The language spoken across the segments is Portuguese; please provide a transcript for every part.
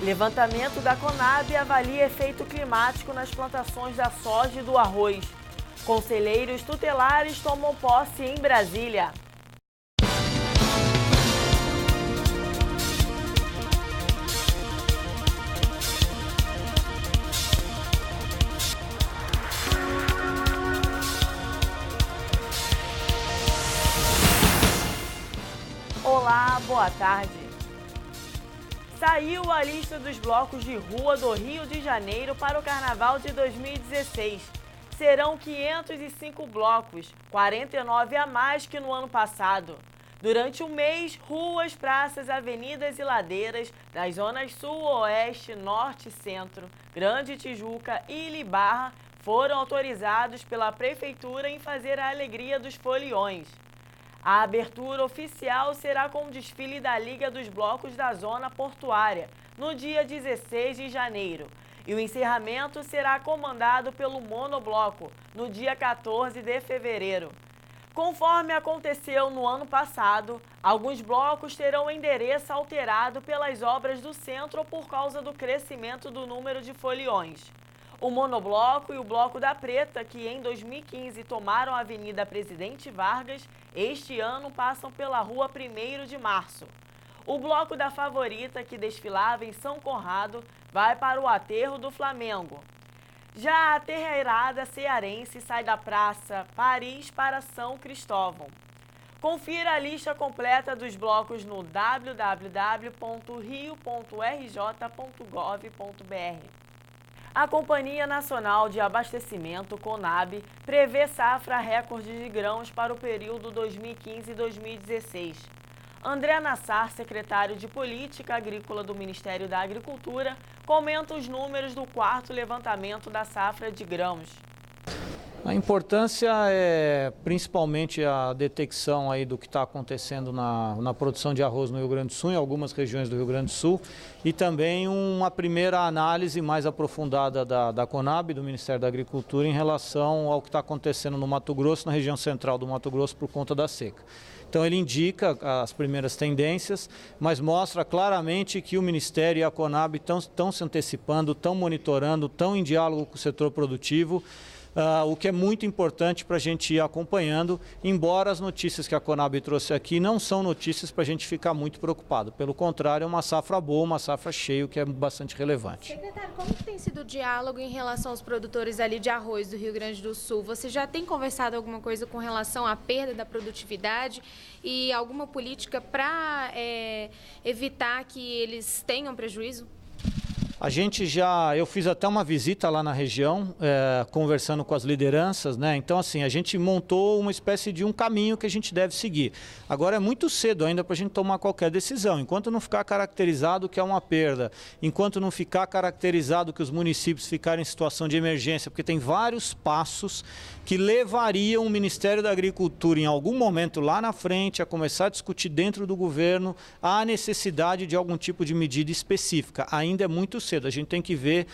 Levantamento da Conab avalia efeito climático nas plantações da soja e do arroz. Conselheiros tutelares tomam posse em Brasília. Olá, boa tarde. Saiu a lista dos blocos de rua do Rio de Janeiro para o Carnaval de 2016. Serão 505 blocos, 49 a mais que no ano passado. Durante o mês, ruas, praças, avenidas e ladeiras das zonas Sul, Oeste, Norte e Centro, Grande Tijuca e Ilha e Barra foram autorizados pela Prefeitura em fazer a alegria dos foliões. A abertura oficial será com o desfile da Liga dos Blocos da Zona Portuária, no dia 16 de janeiro. E o encerramento será comandado pelo Monobloco, no dia 14 de fevereiro. Conforme aconteceu no ano passado, alguns blocos terão endereço alterado pelas obras do centro por causa do crescimento do número de foliões. O Monobloco e o Bloco da Preta, que em 2015 tomaram a Avenida Presidente Vargas, este ano passam pela Rua 1º de Março. O Bloco da Favorita, que desfilava em São Conrado, vai para o Aterro do Flamengo. Já a terreirada cearense sai da Praça Paris para São Cristóvão. Confira a lista completa dos blocos no www.rio.rj.gov.br. A Companhia Nacional de Abastecimento, Conab, prevê safra recorde de grãos para o período 2015-2016. André Nassar, secretário de Política Agrícola do Ministério da Agricultura, comenta os números do 4º levantamento da safra de grãos. A importância é principalmente a detecção aí do que está acontecendo na produção de arroz no Rio Grande do Sul, em algumas regiões do Rio Grande do Sul, e também uma primeira análise mais aprofundada da Conab, do Ministério da Agricultura, em relação ao que está acontecendo no Mato Grosso, na região central do Mato Grosso, por conta da seca. Então ele indica as primeiras tendências, mas mostra claramente que o Ministério e a Conab estão se antecipando, estão monitorando, estão em diálogo com o setor produtivo, o que é muito importante para a gente ir acompanhando, embora as notícias que a Conab trouxe aqui não são notícias para a gente ficar muito preocupado. Pelo contrário, é uma safra boa, uma safra cheia, o que é bastante relevante. Secretário, como que tem sido o diálogo em relação aos produtores ali de arroz do Rio Grande do Sul? Você já tem conversado alguma coisa com relação à perda da produtividade e alguma política para evitar que eles tenham prejuízo? Eu fiz até uma visita lá na região, conversando com as lideranças, né? Então, assim, a gente montou uma espécie de um caminho que a gente deve seguir. Agora é muito cedo ainda para a gente tomar qualquer decisão. Enquanto não ficar caracterizado que é uma perda, enquanto não ficar caracterizado que os municípios ficarem em situação de emergência, porque tem vários passos que levariam o Ministério da Agricultura, em algum momento lá na frente, a começar a discutir dentro do governo a necessidade de algum tipo de medida específica. Ainda é muito cedo, a gente tem que ver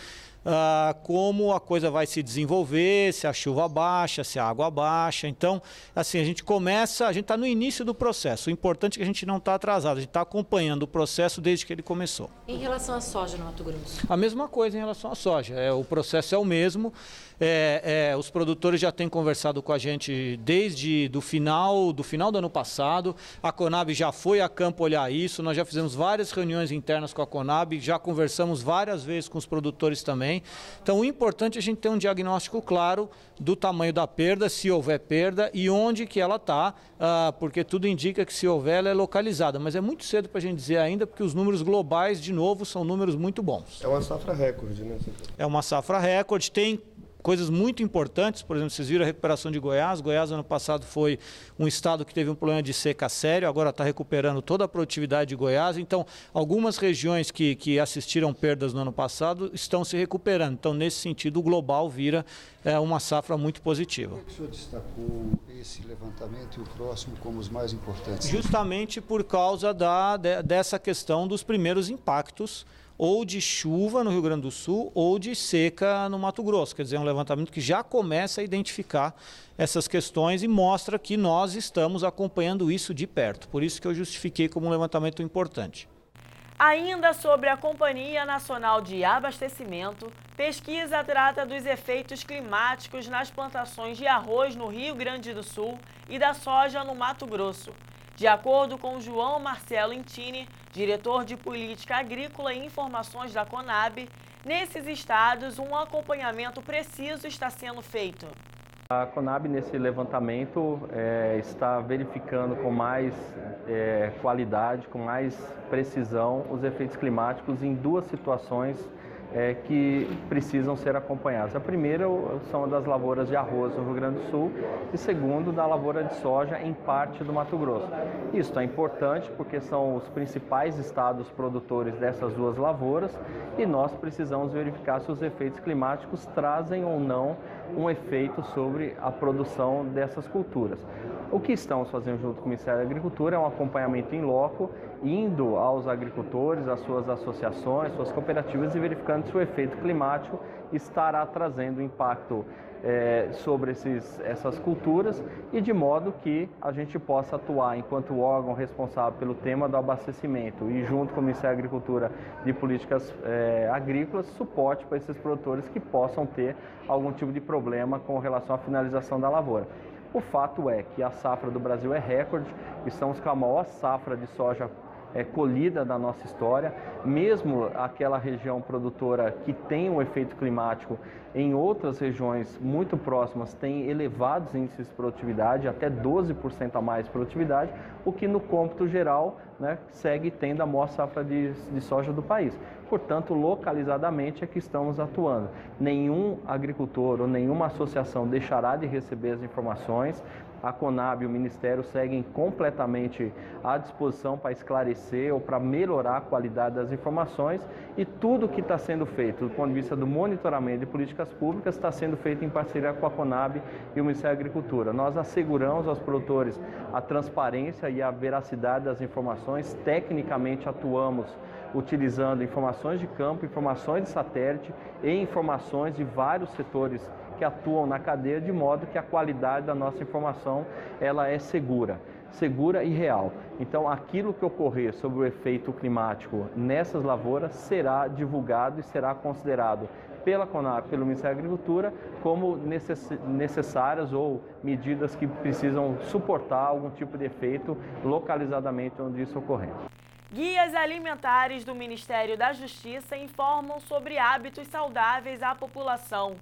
como a coisa vai se desenvolver, se a chuva baixa, se a água baixa. Então, assim, a gente está no início do processo. O importante é que a gente não está atrasado, a gente está acompanhando o processo desde que ele começou. Em relação à soja no Mato Grosso? A mesma coisa em relação à soja, o processo é o mesmo. Os produtores já têm conversado com a gente desde do final do ano passado. A Conab já foi a campo olhar isso, nós já fizemos várias reuniões internas com a Conab, já conversamos várias vezes com os produtores também. Então o importante é a gente ter um diagnóstico claro do tamanho da perda, se houver perda e onde que ela está, porque tudo indica que se houver ela é localizada, mas é muito cedo para a gente dizer ainda, porque os números globais, de novo, são números muito bons. É uma safra recorde, né? É uma safra recorde, tem coisas muito importantes, por exemplo, vocês viram a recuperação de Goiás. Goiás, ano passado, foi um estado que teve um problema de seca sério, agora está recuperando toda a produtividade de Goiás. Então, algumas regiões que assistiram perdas no ano passado estão se recuperando. Então, nesse sentido, o global vira uma safra muito positiva. Por que o senhor destacou esse levantamento e o próximo como os mais importantes? Justamente por causa dessa questão dos primeiros impactos ou de chuva no Rio Grande do Sul ou de seca no Mato Grosso. Quer dizer, é um levantamento que já começa a identificar essas questões e mostra que nós estamos acompanhando isso de perto. Por isso que eu justifiquei como um levantamento importante. Ainda sobre a Companhia Nacional de Abastecimento, pesquisa trata dos efeitos climáticos nas plantações de arroz no Rio Grande do Sul e da soja no Mato Grosso. De acordo com João Marcelo Intini, diretor de Política Agrícola e Informações da Conab, nesses estados um acompanhamento preciso está sendo feito. A Conab, nesse levantamento, está verificando com mais qualidade, com mais precisão, os efeitos climáticos em duas situações que precisam ser acompanhadas. A primeira são das lavouras de arroz no Rio Grande do Sul e segundo, da lavoura de soja em parte do Mato Grosso. Isso é importante porque são os principais estados produtores dessas duas lavouras e nós precisamos verificar se os efeitos climáticos trazem ou não um efeito sobre a produção dessas culturas. O que estamos fazendo junto com o Ministério da Agricultura é um acompanhamento em loco, indo aos agricultores, às suas associações, suas cooperativas e verificando se o efeito climático estará trazendo impacto sobre essas culturas e de modo que a gente possa atuar enquanto órgão responsável pelo tema do abastecimento e junto com o Ministério da Agricultura de Políticas Agrícolas, suporte para esses produtores que possam ter algum tipo de problema com relação à finalização da lavoura. O fato é que a safra do Brasil é recorde, estamos com a maior safra de soja colhida da nossa história, mesmo aquela região produtora que tem um efeito climático, em outras regiões muito próximas tem elevados índices de produtividade, até 12% a mais de produtividade, o que no cômputo geral segue tendo a maior safra de soja do país. Portanto, localizadamente é que estamos atuando. Nenhum agricultor ou nenhuma associação deixará de receber as informações. A Conab e o Ministério seguem completamente à disposição para esclarecer ou para melhorar a qualidade das informações e tudo que está sendo feito do ponto de vista do monitoramento de políticas públicas está sendo feito em parceria com a Conab e o Ministério da Agricultura. Nós asseguramos aos produtores a transparência e a veracidade das informações, tecnicamente atuamos utilizando informações de campo, informações de satélite e informações de vários setores que atuam na cadeia, de modo que a qualidade da nossa informação ela é segura e real. Então, aquilo que ocorrer sobre o efeito climático nessas lavouras será divulgado e será considerado pela Conab, pelo Ministério da Agricultura, como necessárias ou medidas que precisam suportar algum tipo de efeito localizadamente onde isso ocorrer. Guias alimentares do Ministério da Justiça informam sobre hábitos saudáveis à população.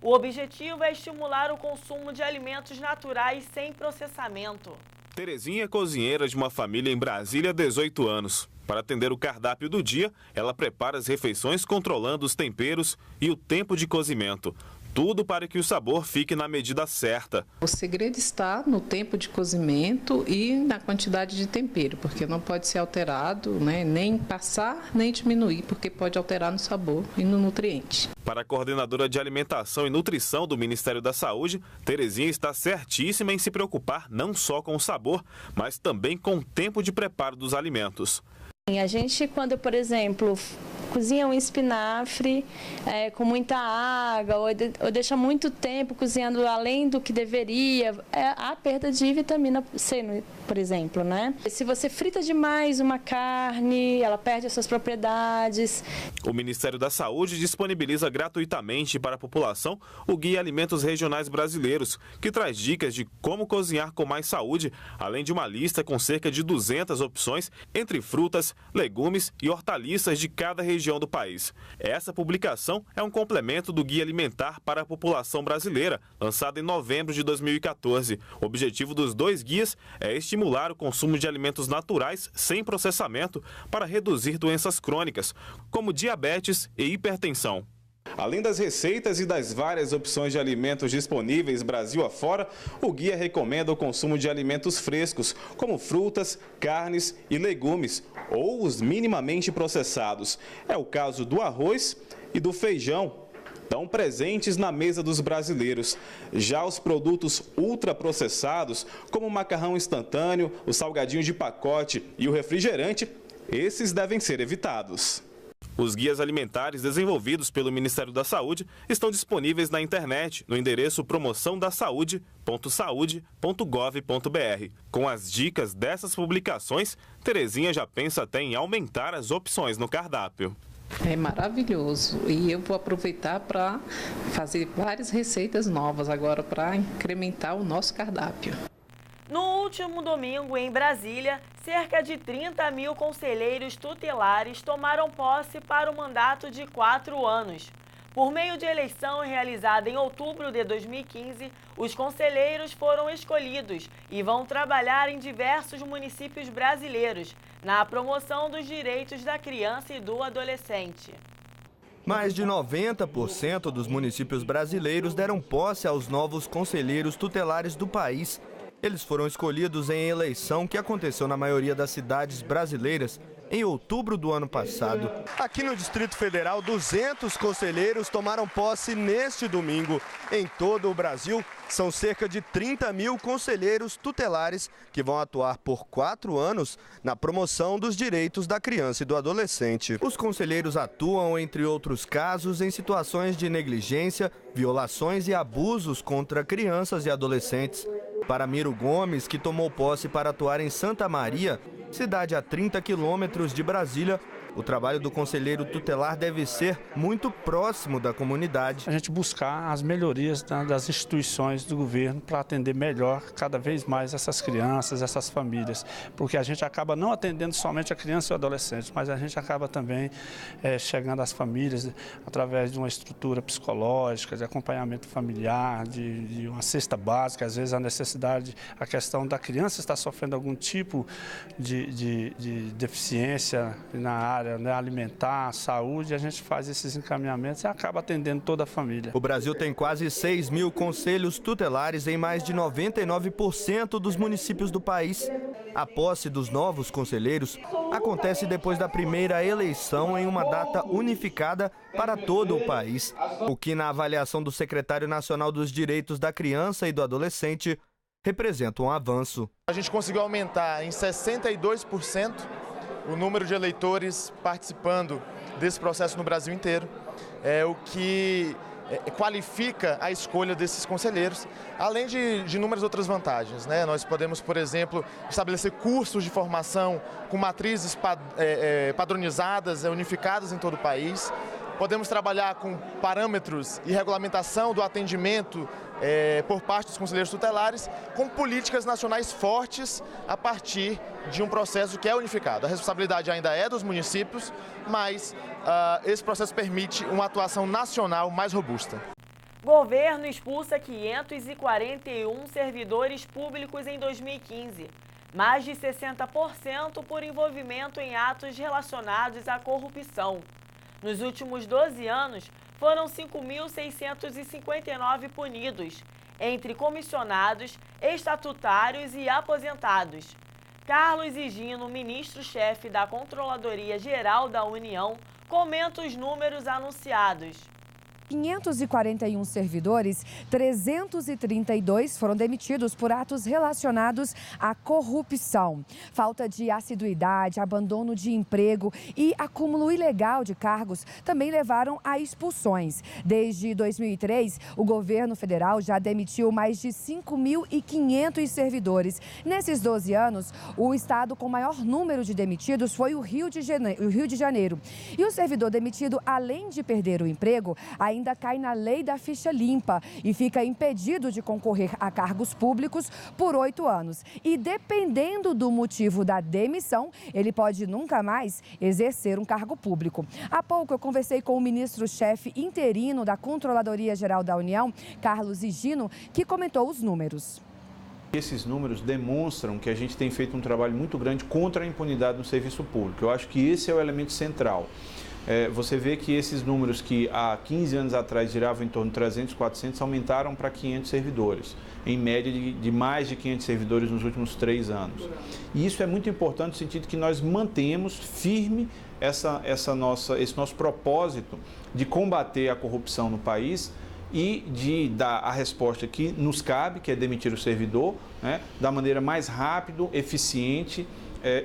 O objetivo é estimular o consumo de alimentos naturais sem processamento. Terezinha é cozinheira de uma família em Brasília há 18 anos. Para atender o cardápio do dia, ela prepara as refeições controlando os temperos e o tempo de cozimento. Tudo para que o sabor fique na medida certa. O segredo está no tempo de cozimento e na quantidade de tempero, porque não pode ser alterado, nem passar, nem diminuir, porque pode alterar no sabor e no nutriente. Para a coordenadora de Alimentação e Nutrição do Ministério da Saúde, Terezinha está certíssima em se preocupar não só com o sabor, mas também com o tempo de preparo dos alimentos. A gente, quando, por exemplo, cozinha um espinafre com muita água ou deixa muito tempo cozinhando além do que deveria, há perda de vitamina C, por exemplo, Se você frita demais uma carne, ela perde as suas propriedades. O Ministério da Saúde disponibiliza gratuitamente para a população o Guia Alimentos Regionais Brasileiros, que traz dicas de como cozinhar com mais saúde, além de uma lista com cerca de 200 opções entre frutas, legumes e hortaliças de cada região do país. Essa publicação é um complemento do Guia Alimentar para a População Brasileira, lançado em novembro de 2014. O objetivo dos dois guias é estimular o consumo de alimentos naturais sem processamento para reduzir doenças crônicas, como diabetes e hipertensão. Além das receitas e das várias opções de alimentos disponíveis Brasil afora, o guia recomenda o consumo de alimentos frescos, como frutas, carnes e legumes, ou os minimamente processados. É o caso do arroz e do feijão, tão presentes na mesa dos brasileiros. Já os produtos ultraprocessados, como o macarrão instantâneo, o salgadinho de pacote e o refrigerante, esses devem ser evitados. Os guias alimentares desenvolvidos pelo Ministério da Saúde estão disponíveis na internet, no endereço promoçãodasaude.saude.gov.br. Com as dicas dessas publicações, Terezinha já pensa até em aumentar as opções no cardápio. É maravilhoso e eu vou aproveitar para fazer várias receitas novas agora para incrementar o nosso cardápio. No último domingo, em Brasília, cerca de 30 mil conselheiros tutelares tomaram posse para o mandato de 4 anos. Por meio de eleição realizada em outubro de 2015, os conselheiros foram escolhidos e vão trabalhar em diversos municípios brasileiros, na promoção dos direitos da criança e do adolescente. Mais de 90% dos municípios brasileiros deram posse aos novos conselheiros tutelares do país. Eles foram escolhidos em eleição que aconteceu na maioria das cidades brasileiras em outubro do ano passado. Aqui no Distrito Federal, 200 conselheiros tomaram posse neste domingo. Em todo o Brasil, são cerca de 30 mil conselheiros tutelares que vão atuar por 4 anos na promoção dos direitos da criança e do adolescente. Os conselheiros atuam, entre outros casos, em situações de negligência, violações e abusos contra crianças e adolescentes. Para Miro Gomes, que tomou posse para atuar em Santa Maria, cidade a 30 quilômetros de Brasília, o trabalho do conselheiro tutelar deve ser muito próximo da comunidade. A gente buscar as melhorias das instituições do governo para atender melhor cada vez mais essas crianças, essas famílias, porque a gente acaba não atendendo somente a criança e o adolescente, mas a gente acaba também chegando às famílias através de uma estrutura psicológica, de acompanhamento familiar, de uma cesta básica, às vezes a necessidade, a questão da criança estar sofrendo algum tipo de deficiência na área alimentar, saúde, a gente faz esses encaminhamentos e acaba atendendo toda a família. O Brasil tem quase 6 mil conselhos tutelares em mais de 99% dos municípios do país. A posse dos novos conselheiros acontece depois da primeira eleição em uma data unificada para todo o país, o que, na avaliação do secretário nacional dos Direitos da Criança e do Adolescente, representa um avanço. A gente conseguiu aumentar em 62% o número de eleitores participando desse processo no Brasil inteiro, o que qualifica a escolha desses conselheiros, além de inúmeras outras vantagens, né? Nós podemos, por exemplo, estabelecer cursos de formação com matrizes padronizadas, unificadas em todo o país. Podemos trabalhar com parâmetros e regulamentação do atendimento por parte dos conselheiros tutelares, com políticas nacionais fortes a partir de um processo que é unificado. A responsabilidade ainda é dos municípios, mas esse processo permite uma atuação nacional mais robusta. Governo expulsa 541 servidores públicos em 2015. Mais de 60% por envolvimento em atos relacionados à corrupção. Nos últimos 12 anos, foram 5.659 punidos, entre comissionados, estatutários e aposentados. Carlos Higino, ministro-chefe da Controladoria Geral da União, comenta os números anunciados. 541 servidores, 332 foram demitidos por atos relacionados à corrupção. Falta de assiduidade, abandono de emprego e acúmulo ilegal de cargos também levaram a expulsões. Desde 2003, o governo federal já demitiu mais de 5.500 servidores. Nesses 12 anos, o estado com maior número de demitidos foi o Rio de Janeiro. E o servidor demitido, além de perder o emprego, ainda cai na lei da ficha limpa e fica impedido de concorrer a cargos públicos por 8 anos. E dependendo do motivo da demissão, ele pode nunca mais exercer um cargo público. Há pouco eu conversei com o ministro-chefe interino da Controladoria Geral da União, Carlos Higino, que comentou os números. Esses números demonstram que a gente tem feito um trabalho muito grande contra a impunidade no serviço público. Eu acho que esse é o elemento central. Você vê que esses números que há 15 anos atrás giravam em torno de 300, 400, aumentaram para 500 servidores, em média de mais de 500 servidores nos últimos 3 anos. E isso é muito importante no sentido que nós mantemos firme esse nosso propósito de combater a corrupção no país e de dar a resposta que nos cabe, que é demitir o servidor, né, da maneira mais rápida, eficiente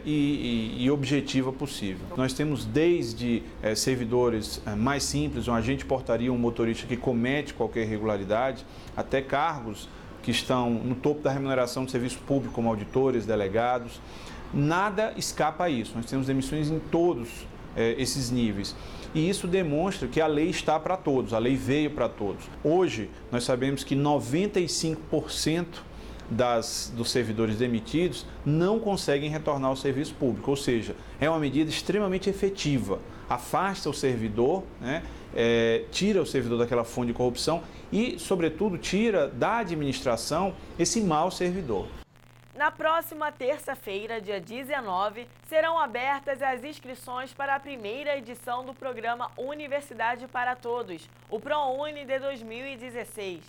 e objetiva possível. Nós temos desde servidores mais simples, um agente de portaria, um motorista que comete qualquer irregularidade, até cargos que estão no topo da remuneração do serviço público, como auditores, delegados. Nada escapa a isso. Nós temos demissões em todos esses níveis. E isso demonstra que a lei está para todos, a lei veio para todos. Hoje, nós sabemos que 95% dos servidores demitidos não conseguem retornar ao serviço público, ou seja, é uma medida extremamente efetiva, afasta o servidor, né, tira o servidor daquela fonte de corrupção e, sobretudo, tira da administração esse mau servidor. Na próxima terça-feira, dia 19, serão abertas as inscrições para a primeira edição do programa Universidade para Todos, o ProUni de 2016.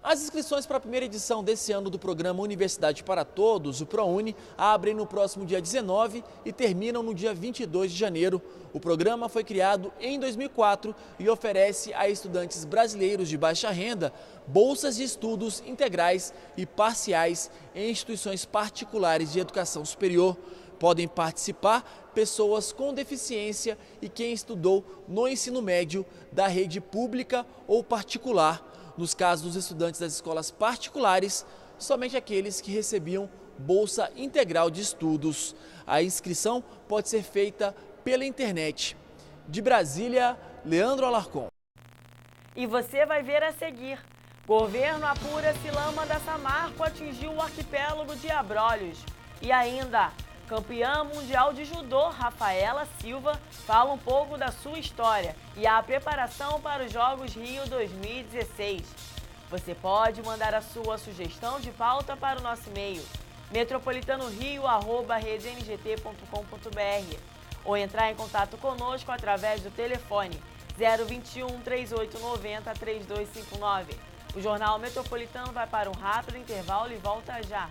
As inscrições para a primeira edição desse ano do programa Universidade para Todos, o ProUni, abrem no próximo dia 19 e terminam no dia 22 de janeiro. O programa foi criado em 2004 e oferece a estudantes brasileiros de baixa renda bolsas de estudos integrais e parciais em instituições particulares de educação superior. Podem participar pessoas com deficiência e quem estudou no ensino médio da rede pública ou particular. Nos casos dos estudantes das escolas particulares, somente aqueles que recebiam bolsa integral de estudos. A inscrição pode ser feita pela internet. De Brasília, Leandro Alarcon. E você vai ver a seguir. Governo apura se lama da Samarco atingiu o arquipélago de Abrolhos. E ainda, campeã mundial de judô, Rafaela Silva, fala um pouco da sua história e a preparação para os Jogos Rio 2016. Você pode mandar a sua sugestão de pauta para o nosso e-mail metropolitanorio@redngt.com.br ou entrar em contato conosco através do telefone 021 3890 3259. O Jornal Metropolitano vai para um rápido intervalo e volta já.